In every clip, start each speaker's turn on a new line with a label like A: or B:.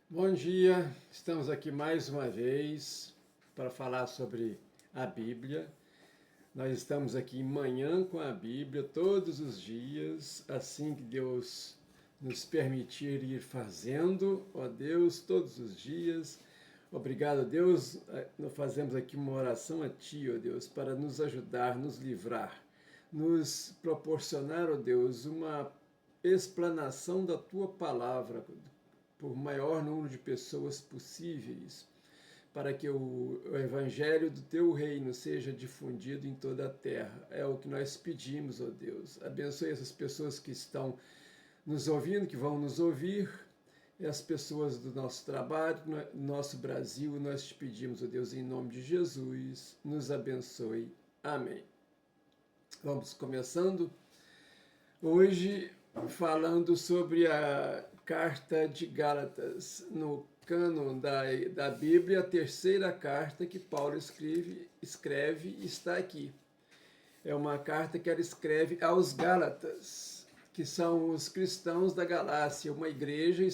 A: Bom dia, estamos aqui mais uma vez para falar sobre a Bíblia. Nós estamos aqui manhã com a Bíblia todos os dias, assim que Deus nos permitir ir fazendo, ó Deus, todos os dias. Obrigado, Deus. Nós fazemos aqui uma oração a Ti, ó Deus, para nos ajudar, nos livrar, nos proporcionar, ó Deus, uma explanação da Tua palavra por maior número de pessoas possíveis, para que o evangelho do teu reino seja difundido em toda a terra. É o que nós pedimos, ó Deus. Abençoe essas pessoas que estão nos ouvindo, que vão nos ouvir, e as pessoas do nosso trabalho, do nosso Brasil. Nós te pedimos, ó Deus, em nome de Jesus, nos abençoe. Amém. Vamos começando hoje falando sobre a carta de Gálatas, no cânon da Bíblia, a terceira carta que Paulo escreve está aqui. É uma carta que ele escreve aos Gálatas, que são os cristãos da Galácia, uma igreja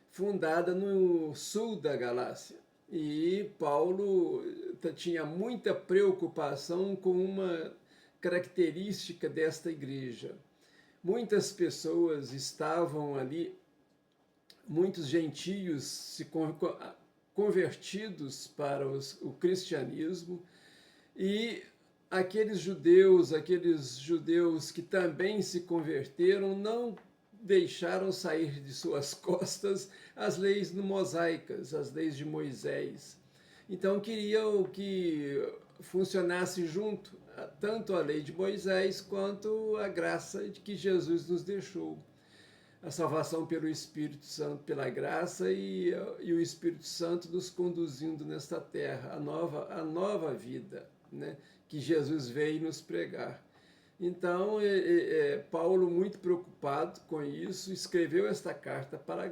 A: fundada no sul da Galácia. E Paulo tinha muita preocupação com uma característica desta igreja. Muitas pessoas estavam ali, muitos gentios se convertidos para o cristianismo, e aqueles judeus que também se converteram não deixaram sair de suas costas as leis mosaicas, as leis de Moisés. Então queriam que funcionasse junto tanto a lei de Moisés quanto a graça de que Jesus nos deixou. A salvação pelo Espírito Santo, pela graça e o Espírito Santo nos conduzindo nesta terra, a nova vida, né, que Jesus veio nos pregar. Então, Paulo, muito preocupado com isso, escreveu esta carta para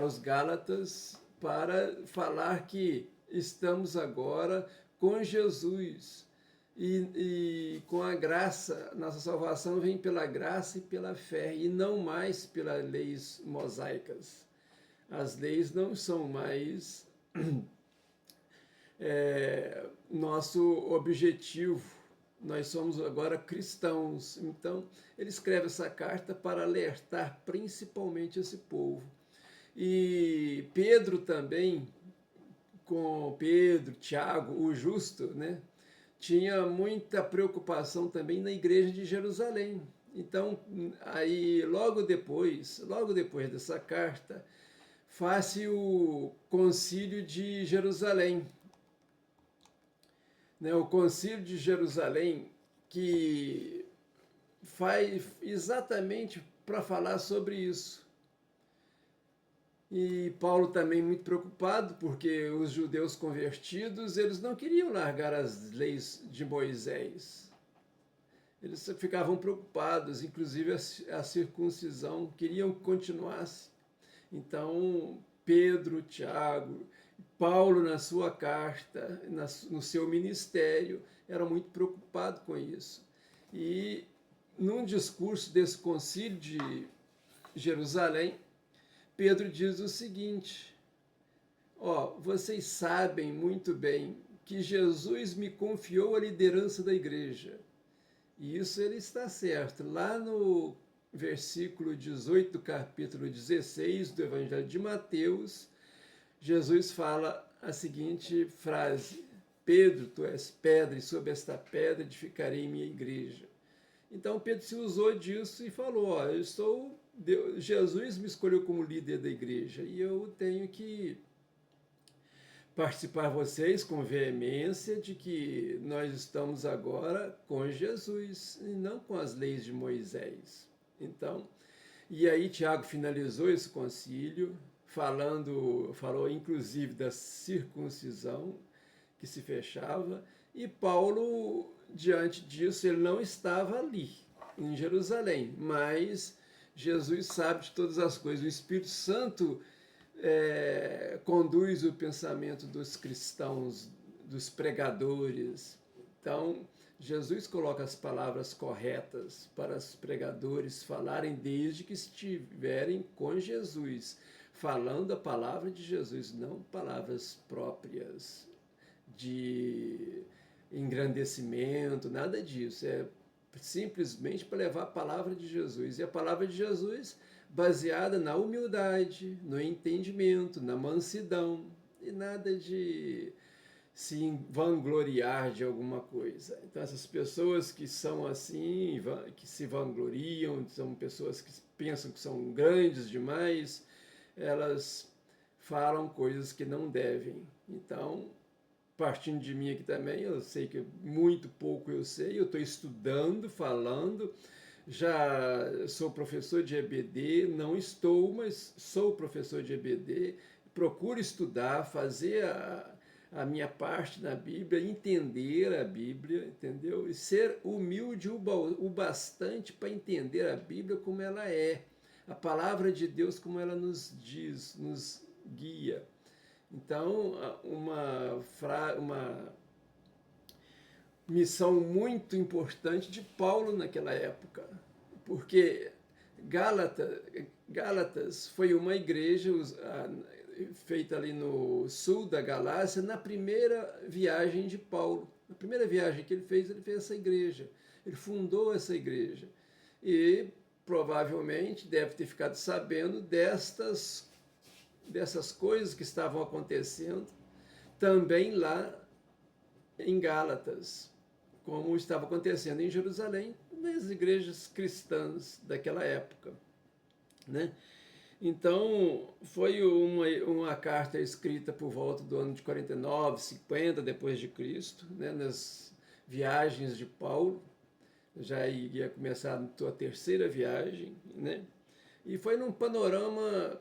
A: os Gálatas, para falar que estamos agora com Jesus. E com a graça, nossa salvação vem pela graça e pela fé, e não mais pelas leis mosaicas. As leis não são mais nosso objetivo. Nós somos agora cristãos. Então, ele escreve essa carta para alertar principalmente esse povo. E Pedro também, com Pedro, Tiago, o justo, né, tinha muita preocupação também na igreja de Jerusalém. Então, aí logo depois dessa carta, faz-se o concílio de Jerusalém. Né, o concílio de Jerusalém, que faz exatamente para falar sobre isso. E Paulo também muito preocupado, porque os judeus convertidos, eles não queriam largar as leis de Moisés. Eles ficavam preocupados, inclusive a circuncisão, queriam que continuasse. Então, Pedro, Tiago, Paulo, na sua carta, no seu ministério, era muito preocupado com isso. E num discurso desse concílio de Jerusalém, Pedro diz o seguinte: vocês sabem muito bem que Jesus me confiou a liderança da igreja. E isso ele está certo. Lá no versículo 18 do capítulo 16 do Evangelho de Mateus, Jesus fala a seguinte frase: Pedro, tu és pedra, e sobre esta pedra edificarei minha igreja. Então Pedro se usou disso e falou: Jesus me escolheu como líder da igreja e eu tenho que participar vocês com veemência de que nós estamos agora com Jesus e não com as leis de Moisés. Então, e aí Tiago finalizou esse concílio falou inclusive da circuncisão que se fechava, e Paulo, diante disso, ele não estava ali, em Jerusalém, mas Jesus sabe de todas as coisas. O Espírito Santo conduz o pensamento dos cristãos, dos pregadores. Então, Jesus coloca as palavras corretas para os pregadores falarem desde que estiverem com Jesus, falando a palavra de Jesus, não palavras próprias de engrandecimento, nada disso. É simplesmente para levar a palavra de Jesus. E a palavra de Jesus baseada na humildade, no entendimento, na mansidão, e nada de se vangloriar de alguma coisa. Então, essas pessoas que são assim, que se vangloriam, são pessoas que pensam que são grandes demais, elas falam coisas que não devem. Então, partindo de mim aqui também, eu sei que muito pouco eu sei, eu estou estudando, falando, já sou professor de EBD, não estou, mas sou professor de EBD, procuro estudar, fazer a minha parte na Bíblia, entender a Bíblia, entendeu? E ser humilde o bastante para entender a Bíblia como ela é, a palavra de Deus como ela nos diz, nos guia. Então, uma missão muito importante de Paulo naquela época, porque Gálatas foi uma igreja feita ali no sul da Galácia, na primeira viagem de Paulo. Na primeira viagem que ele fez essa igreja. Ele fundou essa igreja. E provavelmente deve ter ficado sabendo dessas coisas que estavam acontecendo também lá em Gálatas, como estava acontecendo em Jerusalém, nas igrejas cristãs daquela época, né? Então, foi uma carta escrita por volta do ano de 49, 50 depois de Cristo, né, nas viagens de Paulo. Já ia começar a sua terceira viagem, né? E foi num panorama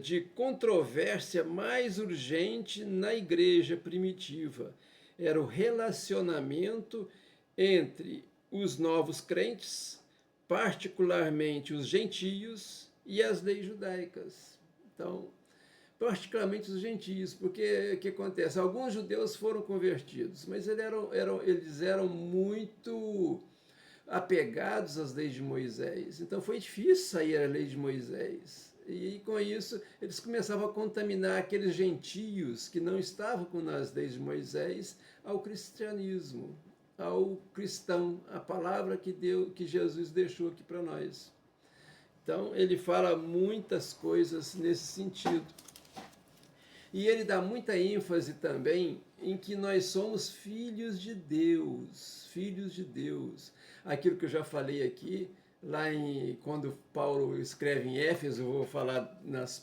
A: de controvérsia mais urgente na igreja primitiva. Era o relacionamento entre os novos crentes, particularmente os gentios, e as leis judaicas. Então, particularmente os gentios, porque o que acontece? Alguns judeus foram convertidos, mas eles eram muito apegados às leis de Moisés. Então foi difícil sair a lei de Moisés. E com isso eles começavam a contaminar aqueles gentios que não estavam nas leis de Moisés ao cristianismo, ao cristão, a palavra que Jesus deixou aqui para nós. Então ele fala muitas coisas nesse sentido. E ele dá muita ênfase também em que nós somos filhos de Deus, filhos de Deus. Aquilo que eu já falei aqui, quando Paulo escreve em Éfeso, eu vou falar nos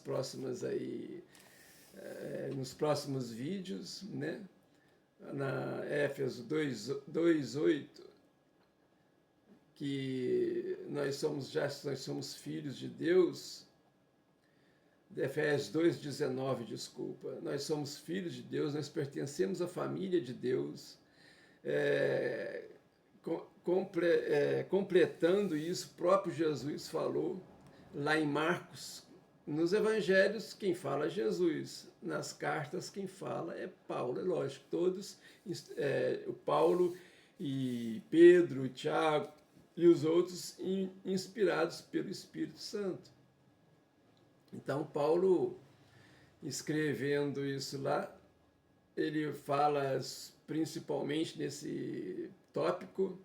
A: próximos vídeos, né? Na Éfeso 2:8, que nós somos filhos de Deus. Efésios 2:19, desculpa. Nós somos filhos de Deus, nós pertencemos à família de Deus. Completando isso, o próprio Jesus falou lá em Marcos. Nos evangelhos, quem fala é Jesus. Nas cartas, quem fala é Paulo. É lógico, todos, o Paulo e Pedro, Tiago e os outros inspirados pelo Espírito Santo. Então, Paulo, escrevendo isso lá, ele fala principalmente nesse tópico,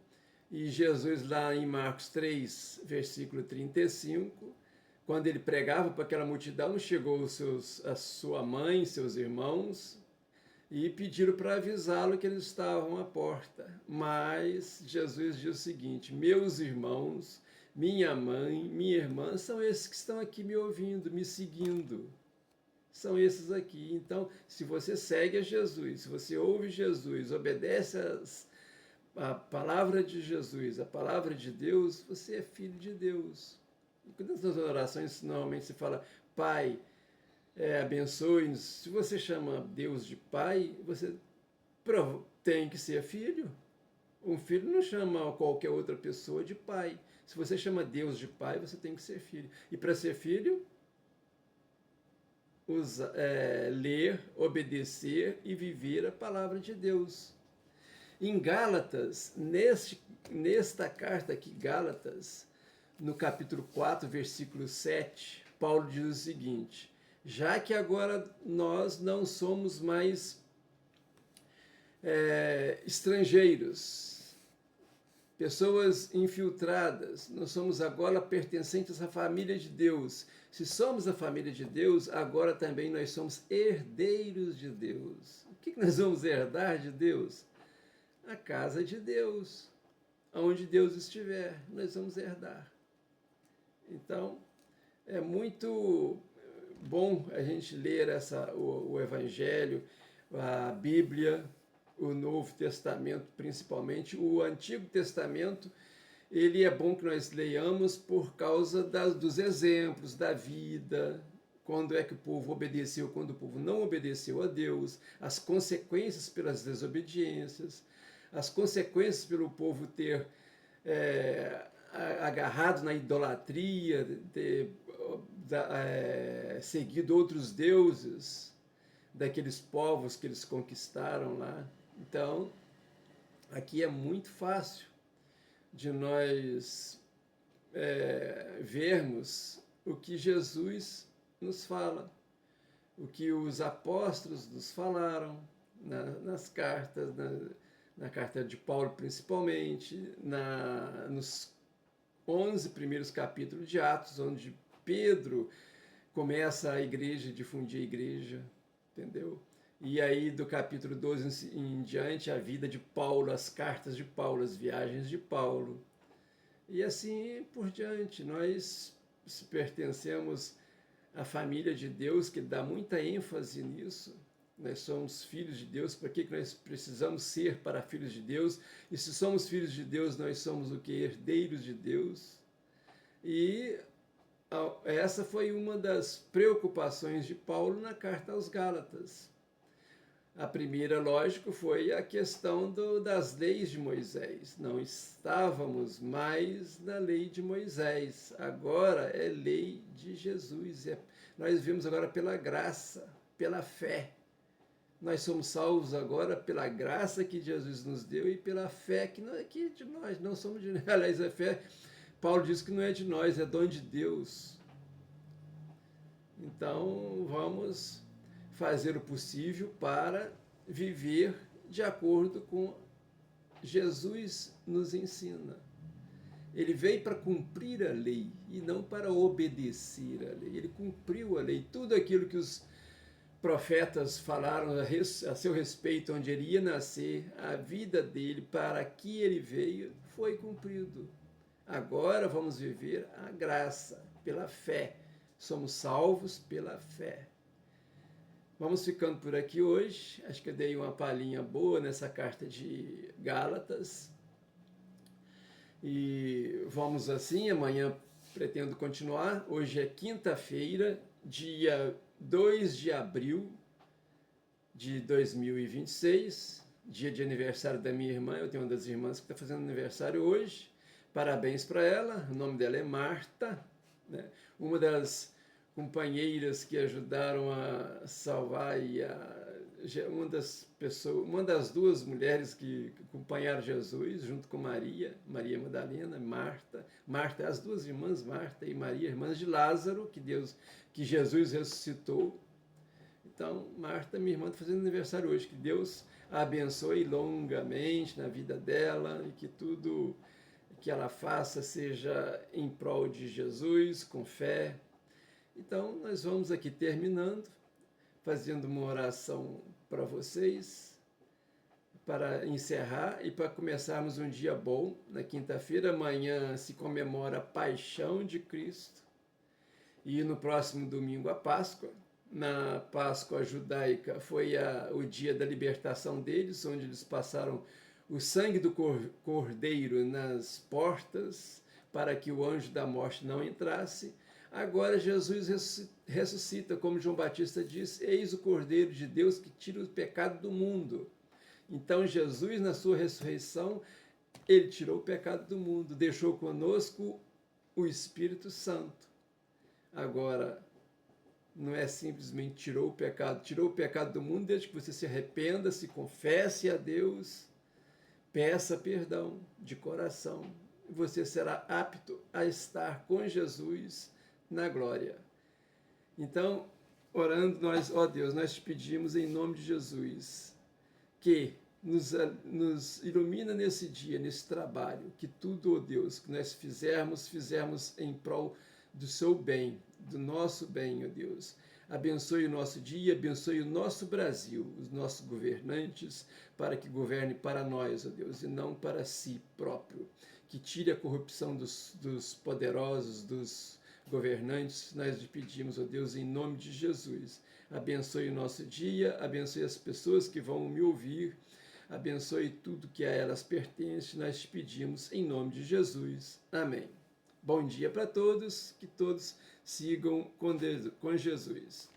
A: e Jesus lá em Marcos 3, versículo 35, quando ele pregava para aquela multidão, chegou a sua mãe, seus irmãos, e pediram para avisá-lo que eles estavam à porta. Mas Jesus diz o seguinte: meus irmãos, minha mãe, minha irmã, são esses que estão aqui me ouvindo, me seguindo. São esses aqui. Então, se você segue a Jesus, se você ouve Jesus, obedece a palavra de Jesus, a palavra de Deus, você é filho de Deus. E nas orações, normalmente se fala, Pai, abençoe-nos. Se você chama Deus de Pai, você tem que ser filho. Um filho não chama qualquer outra pessoa de pai. Se você chama Deus de pai, você tem que ser filho. E para ser filho, ler, obedecer e viver a palavra de Deus. Em Gálatas, nesta carta aqui, Gálatas, no capítulo 4, versículo 7, Paulo diz o seguinte: já que agora nós não somos mais estrangeiros, pessoas infiltradas, nós somos agora pertencentes à família de Deus. Se somos a família de Deus, agora também nós somos herdeiros de Deus. O que nós vamos herdar de Deus? A casa de Deus. Onde Deus estiver, nós vamos herdar. Então, é muito bom a gente ler o Evangelho, a Bíblia, o Novo Testamento principalmente. O Antigo Testamento, ele é bom que nós leiamos por causa dos exemplos da vida, quando é que o povo obedeceu, quando o povo não obedeceu a Deus, as consequências pelas desobediências, as consequências pelo povo ter agarrado na idolatria, ter seguido outros deuses daqueles povos que eles conquistaram lá. Então, aqui é muito fácil de nós vermos o que Jesus nos fala, o que os apóstolos nos falaram nas cartas, na carta de Paulo principalmente, nos 11 primeiros capítulos de Atos, onde Pedro começa a igreja, difundir a igreja, entendeu? E aí do capítulo 12 em diante, a vida de Paulo, as cartas de Paulo, as viagens de Paulo. E assim por diante, nós pertencemos à família de Deus, que dá muita ênfase nisso. Nós somos filhos de Deus. Para que nós precisamos ser para filhos de Deus? E se somos filhos de Deus, nós somos o que? Herdeiros de Deus. E essa foi uma das preocupações de Paulo na carta aos Gálatas. A primeira, lógico, foi a questão das leis de Moisés. Não estávamos mais na lei de Moisés. Agora é lei de Jesus. Nós vivemos agora pela graça, pela fé. Nós somos salvos agora pela graça que Jesus nos deu e pela fé que não é de nós, não somos de nós. Aliás, a fé, Paulo diz que não é de nós, é dom de Deus. Então, vamos fazer o possível para viver de acordo com Jesus nos ensina. Ele veio para cumprir a lei e não para obedecer a lei. Ele cumpriu a lei. Tudo aquilo que os profetas falaram a seu respeito, onde ele ia nascer, a vida dele, para que ele veio, foi cumprido. Agora vamos viver a graça, pela fé. Somos salvos pela fé. Vamos ficando por aqui hoje. Acho que eu dei uma palhinha boa nessa carta de Gálatas. E vamos assim, amanhã pretendo continuar. Hoje é quinta-feira, dia 2 de abril de 2026, dia de aniversário da minha irmã. Eu tenho uma das irmãs que está fazendo aniversário hoje. Parabéns para ela. O nome dela é Marta, né? Uma das companheiras que ajudaram a salvar uma das duas mulheres que acompanharam Jesus junto com Maria Madalena, Marta, as duas irmãs Marta e Maria, irmãs de Lázaro, que Jesus ressuscitou. Então, Marta, minha irmã, está fazendo aniversário hoje. Que Deus a abençoe longamente na vida dela e que tudo que ela faça seja em prol de Jesus, com fé. Então, nós vamos aqui terminando, fazendo uma oração para vocês, para encerrar e para começarmos um dia bom. Na quinta-feira, amanhã se comemora a Paixão de Cristo e no próximo domingo a Páscoa. Na Páscoa judaica foi o dia da libertação deles, onde eles passaram o sangue do cordeiro nas portas para que o anjo da morte não entrasse. Agora Jesus ressuscita, como João Batista diz, eis o Cordeiro de Deus que tira o pecado do mundo. Então Jesus, na sua ressurreição, ele tirou o pecado do mundo, deixou conosco o Espírito Santo. Agora, não é simplesmente tirou o pecado do mundo, desde que você se arrependa, se confesse a Deus, peça perdão de coração. você será apto a estar com Jesus na glória. Então, orando, nós, ó Deus, nós te pedimos em nome de Jesus que nos ilumina nesse dia, nesse trabalho, que tudo, ó Deus, que nós fizermos em prol do seu bem, do nosso bem, ó Deus. Abençoe o nosso dia, abençoe o nosso Brasil, os nossos governantes, para que governe para nós, ó Deus, e não para si próprio. Que tire a corrupção dos poderosos, dos governantes. Nós lhe pedimos, ó Deus, em nome de Jesus. Abençoe o nosso dia, abençoe as pessoas que vão me ouvir, abençoe tudo que a elas pertence. Nós te pedimos em nome de Jesus. Amém. Bom dia para todos, que todos sigam com Jesus.